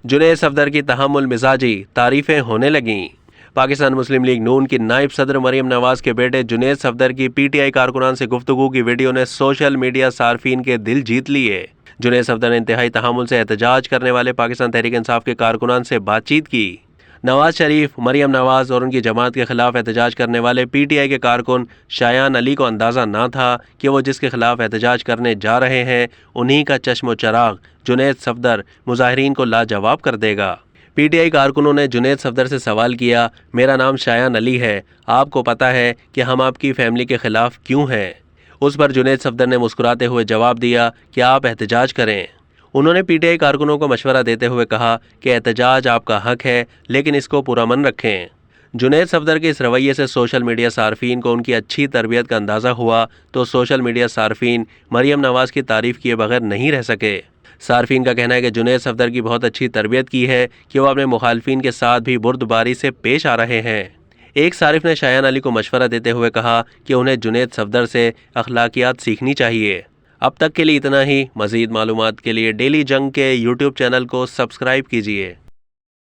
जुनैद सफदर की तहम्मुल मिजाजी तारीफें होने लगीं। पाकिस्तान मुस्लिम लीग नून की नायब सदर मरियम नवाज के बेटे जुनैद सफदर की पीटीआई कारकुनान से गुफ्तगू की वीडियो ने सोशल मीडिया सार्फिन के दिल जीत लिए। जुनैद सफदर ने इंतहाई तहम्मुल से एहतजाज करने वाले पाकिस्तान तहरीक इंसाफ के कारकुनान से बातचीत की। नवाज शरीफ, मरियम नवाज और उनकी जमात के खिलाफ एहतजाज करने वाले पीटीआई के कारकुन शायान अली को अंदाज़ा ना था कि वो जिसके खिलाफ एहतजाज करने जा रहे हैं उन्हीं का चश्मो चराग जुनैद सफदर मुजाहिरीन को लाजवाब कर देगा। पीटीआई कारकुनों ने जुनैद सफदर से सवाल किया, मेरा नाम शायान अली है, आपको पता है कि हम आपकी फैमिली के खिलाफ क्यों हैं? उस पर जुनैद सफदर ने मुस्कुराते हुए जवाब दिया कि आप एहतजाज करें। उन्होंने पीटीआई कारकुनों को मशवरा देते हुए कहा कि एहतजाज आपका हक है, लेकिन इसको पुरअमन रखें। जुनैद सफदर के इस रवैये से सोशल मीडिया सार्फिन को उनकी अच्छी तरबियत का अंदाज़ा हुआ तो सोशल मीडिया सार्फिन मरियम नवाज़ की तारीफ़ किए बगैर नहीं रह सके। सार्फिन का कहना है कि जुनैद सफदर की बहुत अच्छी तरबियत की है कि वो अपने मुखालफिन के साथ भी बुर्दबारी से पेश आ रहे हैं। एक सारिफ ने शायान अली को मशवरा देते हुए कहा कि उन्हें जुनैद सफदर से अखलाकियात सीखनी चाहिए। अब तक के लिए इतना ही। मज़ीद मालूमात के लिए डेली जंग के यूट्यूब चैनल को सब्सक्राइब कीजिए।